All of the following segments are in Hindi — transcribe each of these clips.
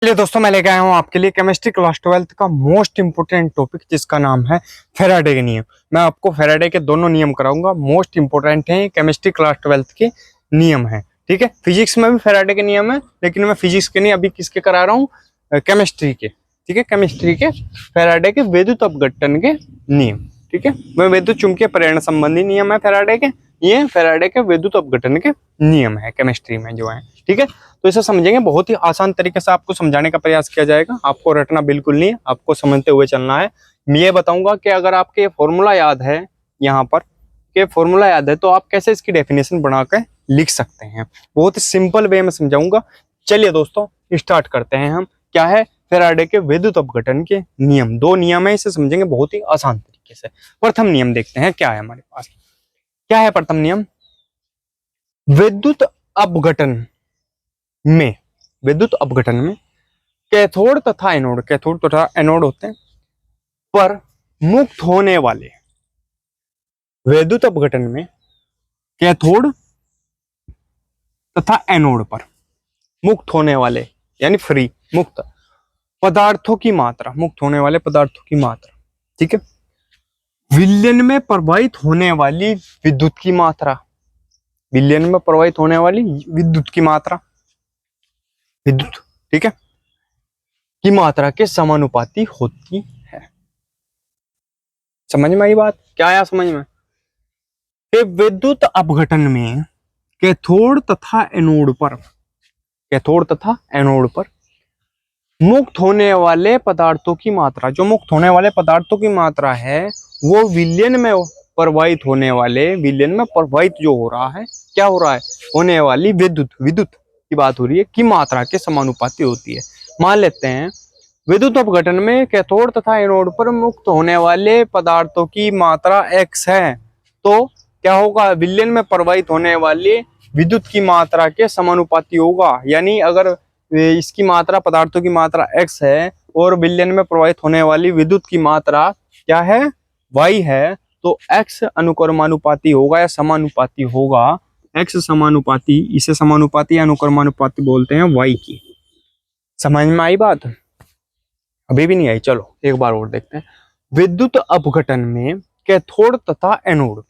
चलिए दोस्तों, मैं लेके आया हूँ आपके लिए केमिस्ट्री क्लास 12th का मोस्ट इंपोर्टेंट टॉपिक, जिसका नाम है फैराडे के नियम। मैं आपको फैराडे के दोनों नियम कराऊंगा, मोस्ट इंपोर्टेंट हैं, केमिस्ट्री क्लास 12th के नियम है। ठीक है, फिजिक्स में भी फैराडे के नियम है, लेकिन मैं फिजिक्स के नहीं, अभी किसके करा रहा हूँ, केमिस्ट्री के। ठीक है, केमिस्ट्री के फैराडे के विद्युत अपघटन के नियम। ठीक है, मैं विद्युत चुंबकीय प्रेरण संबंधी नियम है फैराडे के, ये फैराडे के विद्युत अपघटन के नियम है केमिस्ट्री में जो है। ठीक है, तो इसे समझेंगे, बहुत ही आसान तरीके से आपको समझाने का प्रयास किया जाएगा। आपको रटना बिल्कुल नहीं है, आपको समझते हुए चलना है। मैं ये बताऊंगा कि अगर आपके फॉर्मूला याद है, यहाँ पर के फॉर्मूला याद है, तो आप कैसे इसकी डेफिनेशन बनाकर लिख सकते हैं। बहुत ही सिंपल वे में समझाऊंगा। चलिए दोस्तों, स्टार्ट करते हैं हम। क्या है फैराडे के विद्युत अपघटन के नियम। दो नियम है, इसे समझेंगे बहुत ही आसान तरीके से। प्रथम नियम देखते हैं क्या है हमारे पास। क्या है प्रथम नियम? विद्युत अपघटन में, विद्युत अपघटन में कैथोड तथा एनोड होते हैं, पर मुक्त होने वाले, विद्युत अपघटन में कैथोड तथा एनोड पर मुक्त होने वाले, यानी फ्री मुक्त पदार्थों की मात्रा, मुक्त होने वाले पदार्थों की मात्रा। ठीक है, विलयन में प्रवाहित होने वाली विद्युत की मात्रा, विलयन में प्रवाहित होने वाली विद्युत की मात्रा, विद्युत, ठीक है, की मात्रा के समानुपाती होती है। समझ में आई बात? क्या आया समझ में? कि विद्युत अपघटन में कैथोड तथा एनोड पर, कैथोड तथा एनोड पर मुक्त होने वाले पदार्थों की मात्रा, जो मुक्त होने वाले पदार्थों की मात्रा है, वो विलयन में प्रवाहित होने वाले, विलयन में प्रवाहित जो हो रहा है, क्या हो रहा है, होने वाली विद्युत, विद्युत की बात हो रही है, की मात्रा के समानुपाती होती है। मान लेते हैं विद्युत अपघटन में कैथोड तथा एनोड पर मुक्त होने वाले पदार्थों की मात्रा x है, तो क्या होगा, विलयन में प्रवाहित होने वाली विद्युत की मात्रा के समानुपाती होगा। यानी अगर इसकी मात्रा, पदार्थों की मात्रा x है और विलयन में प्रवाहित होने वाली विद्युत की मात्रा क्या है, y है, तो x अनुक्रमानुपाती होगा या समानुपाती होगा। x समानुपाती, इसे समानुपाती या अनुक्रमानुपाती बोलते हैं y की। समझ में आई बात? अभी भी नहीं आई? चलो एक बार और देखते हैं। विद्युत अपघटन में कैथोड तथा एनोड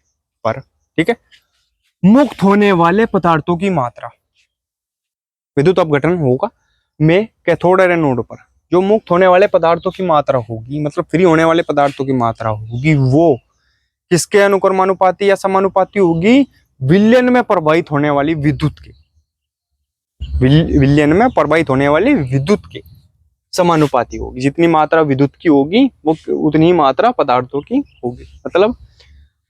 पर, ठीक है, मुक्त होने वाले पदार्थों की मात्रा, विद्युत अपघटन होगा में कैथोड और एनोड पर जो मुक्त होने वाले पदार्थों की मात्रा होगी, मतलब फ्री होने वाले पदार्थों की मात्रा होगी, वो किसके अनुक्रमानुपाती या समानुपाती होगी? विलयन में प्रवाहित होने वाली विद्युत के, विलयन में प्रवाहित होने वाली विद्युत के समानुपाती होगी। जितनी मात्रा विद्युत की होगी, वो उतनी ही मात्रा पदार्थों की होगी। मतलब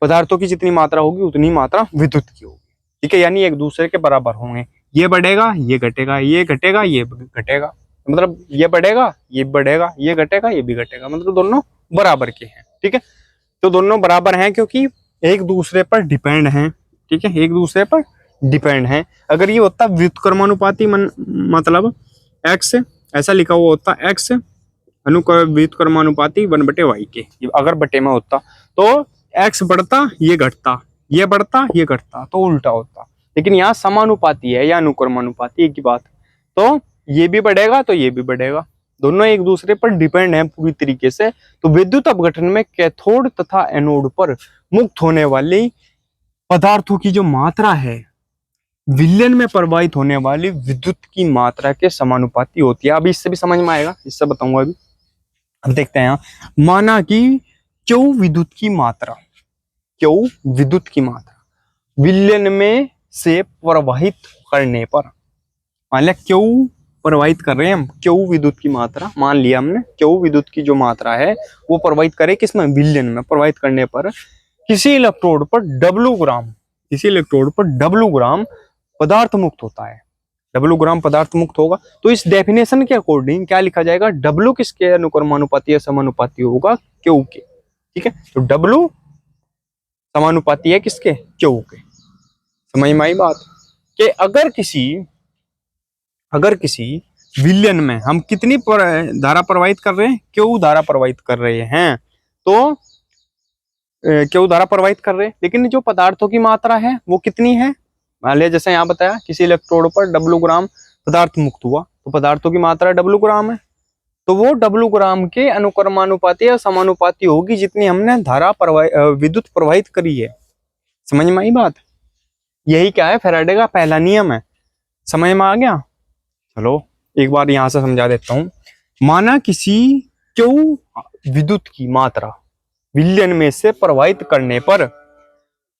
पदार्थों की जितनी मात्रा होगी, उतनी मात्रा विद्युत की होगी। ठीक है, यानी एक दूसरे के बराबर होंगे। ये बढ़ेगा, ये घटेगा, ये घटेगा, ये घटेगा, मतलब ये बढ़ेगा, ये बढ़ेगा, ये घटेगा, ये भी घटेगा, मतलब दोनों बराबर के हैं। ठीक है, तो दोनों बराबर हैं क्योंकि एक दूसरे पर डिपेंड हैं। ठीक है, एक दूसरे पर डिपेंड हैं। अगर ये होता व्युत्क्रमानुपाती, मतलब एक्स, ऐसा लिखा हुआ होता एक्स व्युत्क्रमानुपाती 1/y के, अगर बटे में होता तो एक्स बढ़ता, ये घटता, ये बढ़ता, ये घटता, तो उल्टा होता। लेकिन यहाँ समानुपाती है या अनुक्रमानुपाती, एक ही बात, तो ये भी बढ़ेगा तो ये भी बढ़ेगा, दोनों एक दूसरे पर डिपेंड है पूरी तरीके से। तो विद्युत अपघटन में कैथोड तथा एनोड पर मुक्त होने वाली पदार्थों की जो मात्रा है, विलयन में प्रवाहित होने वाली विद्युत की मात्रा के समानुपाती होती है। अभी इससे भी समझ में आएगा, इससे बताऊंगा अभी। अब देखते हैं यहाँ, माना कि Q विद्युत की मात्रा, Q विद्युत की मात्रा विलयन में से प्रवाहित करने पर, मान लिया Q प्रवाहित कर रहे हैं हम, Q विद्युत की मात्रा मान लिया हमने, Q विद्युत की जो मात्रा है वो प्रवाहित करे किसमें, विलयन में। प्रवाहित करने पर किसी इलेक्ट्रोड पर W ग्राम, किसी इलेक्ट्रोड पर W ग्राम पदार्थ मुक्त होता है, W ग्राम पदार्थ मुक्त होगा। तो इस डेफिनेशन के अकॉर्डिंग क्या लिखा जाएगा, W किसके अनुक्रमानुपाती या समानुपाती होगा, Q के। ठीक है, तो W समानुपाती है किसके, Q के। समझ में आई बात? कि अगर किसी विलयन में हम कितनी धारा प्रवाहित कर रहे हैं, Q धारा प्रवाहित कर रहे हैं, तो Q धारा प्रवाहित कर रहे हैं, लेकिन जो पदार्थों की मात्रा है वो कितनी है, मान लिया जैसे यहाँ बताया किसी इलेक्ट्रोड पर W ग्राम पदार्थ मुक्त हुआ, तो तो पदार्थों की मात्रा डब्लू ग्राम है, तो वो डब्लू ग्राम के अनुक्रमानुपाती या समानुपाती होगी जितनी हमने धारा विद्युत प्रवाहित करी है। समझ में आई बात? यही क्या है, फैराडे का पहला नियम है। समझ में आ गया? चलो एक बार यहां से समझा देता हूं। माना किसी क्यू विद्युत की मात्रा विलयन में से प्रवाहित करने पर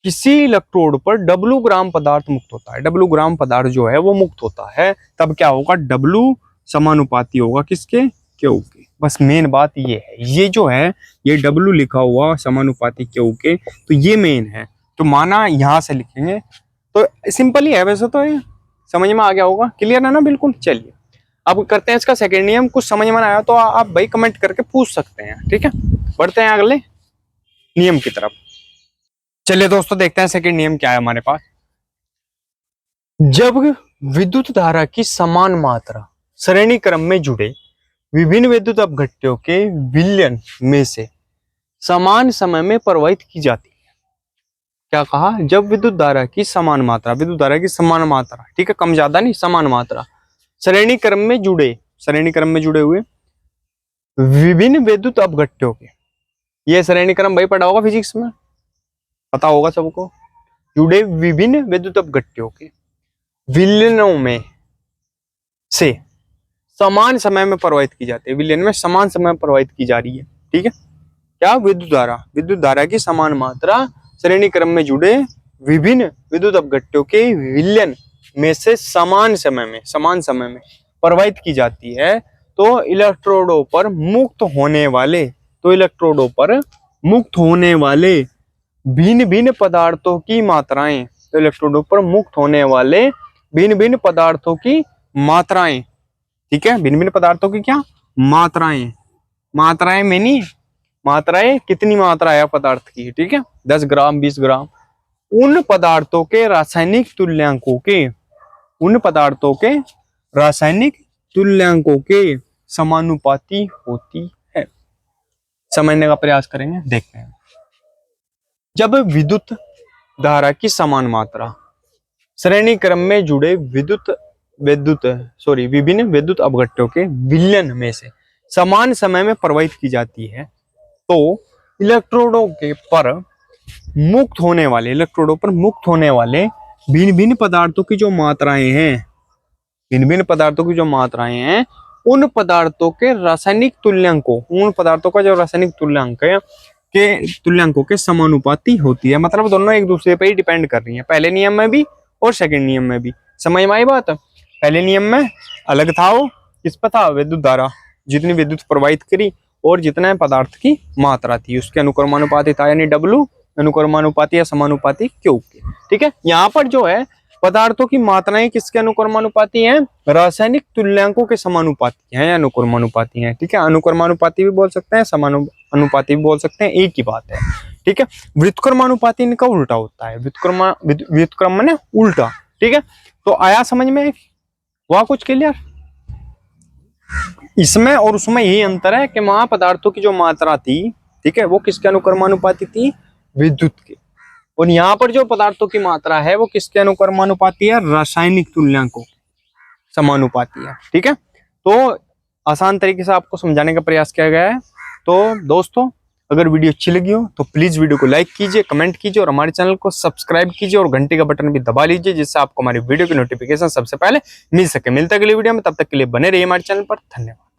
किसी इलेक्ट्रोड पर डब्लू ग्राम पदार्थ मुक्त होता है। डब्लू ग्राम पदार्थ जो है वो मुक्त होता है, तब क्या होगा, डब्लू समानुपाती होगा किसके, क्यू के। बस मेन बात ये है, ये जो है ये डब्लू लिखा हुआ समानुपाती क्यू के, तो ये मेन है। तो माना यहां से लिखेंगे तो सिंपल ही है वैसे तो, ये समझ में आ गया होगा, क्लियर है ना बिल्कुल। चलिए अब करते हैं इसका सेकंड नियम। कुछ समझ में आया तो आप भाई कमेंट करके पूछ सकते हैं, ठीक है। बढ़ते हैं अगले नियम की तरफ। चलिए दोस्तों देखते हैं सेकंड नियम क्या है हमारे पास। जब विद्युत धारा की समान मात्रा श्रेणी क्रम में जुड़े विभिन्न विद्युत अपघट्यों के विलयन में से समान समय में प्रवाहित की जाती है। क्या कहा, जब विद्युत धारा की समान मात्रा, विद्युत धारा की समान मात्रा, ठीक है, कम ज्यादा नहीं, समान मात्रा श्रेणी क्रम में जुड़े, श्रेणी क्रम में जुड़े हुए विभिन्न विद्युत अपघट्यों के, ये श्रेणी क्रम भाई पढ़ा होगा फिजिक्स में, पता होगा सबको। जुड़े विभिन्न विद्युत अपघट्यों के विलयनों में से समान समय में प्रवाहित की जाती है। विलयन में समान समय में प्रवाहित की जा रही है, ठीक है। क्या, विद्युत धारा की समान मात्रा श्रेणी क्रम में जुड़े विभिन्न विद्युत अपघट्यों के विलयन में से समान समय में प्रवाहित की जाती है। तो इलेक्ट्रोडों पर मुक्त होने वाले भिन्न भिन्न पदार्थों की मात्राएं, तो इलेक्ट्रोडों पर मुक्त होने वाले भिन्न भिन्न पदार्थों की मात्राएं, ठीक है, भिन्न भिन्न पदार्थों की क्या मात्राएं में नहीं, मात्राएं कितनी मात्रा है पदार्थ की, ठीक है, 10 ग्राम 20 ग्राम, उन पदार्थों के रासायनिक तुल्यांकों के समानुपाती होती है। समझने का प्रयास करेंगे, देखते हैं। जब विद्युत धारा की समान मात्रा श्रेणी क्रम में जुड़े विभिन्न विद्युत अपघट्यों के विलयन में से समान समय में प्रवाहित की जाती है, तो इलेक्ट्रोडों पर मुक्त होने वाले भिन्न भिन्न पदार्थों की जो मात्राएं हैं, उन पदार्थों के रासायनिक तुल्यांकों, उन पदार्थों का जो रासायनिक तुल्यांक है के तुल्यांकों के समानुपाती होती है। मतलब दोनों एक दूसरे पर ही डिपेंड कर रही हैं, पहले नियम में भी और सेकंड नियम में भी। समझ में आई बात? पहले नियम में अलग था, वो किस पर था, विद्युत धारा जितनी विद्युत प्रवाहित करी और जितना पदार्थ की मात्रा थी उसके अनुक्रमानुपाती था, यानी डब्लू अनुक्रमानुपाती या समानुपाती क्यू के, ठीक है। यहाँ पर जो है पदार्थों की मात्राएं किसके अनुक्रमानुपाती हैं, रासायनिक तुल्यांकों के समानुपाती हैं या अनुक्रमानुपाती हैं, ठीक है। अनुक्रमानुपाती भी बोल सकते हैं, समानुपाती भी बोल सकते हैं, एक ही बात है, ठीक है। व्युत्क्रमानुपाती इनका उल्टा होता है, व्युत्क्रम माने उल्टा, ठीक है। तो आया समझ में, हुआ कुछ क्लियर? इसमें और उसमें यही अंतर है कि वहां पदार्थों की जो मात्रा थी, ठीक है, वो किसके अनुक्रमानुपाती थी, विद्युत के, और यहाँ पर जो पदार्थों की मात्रा है वो किसके अनुक्रमानुपाती है, रासायनिक तुल्यांकों समानुपाती है, ठीक है। तो आसान तरीके से आपको समझाने का प्रयास किया गया है। तो दोस्तों अगर वीडियो अच्छी लगी हो तो प्लीज वीडियो को लाइक कीजिए, कमेंट कीजिए और हमारे चैनल को सब्सक्राइब कीजिए और घंटे का बटन भी दबा लीजिए, जिससे आपको हमारी वीडियो की नोटिफिकेशन सबसे पहले मिल सके। मिलते हैं अगली वीडियो में, तब तक के लिए बने रहिए हमारे चैनल पर। धन्यवाद।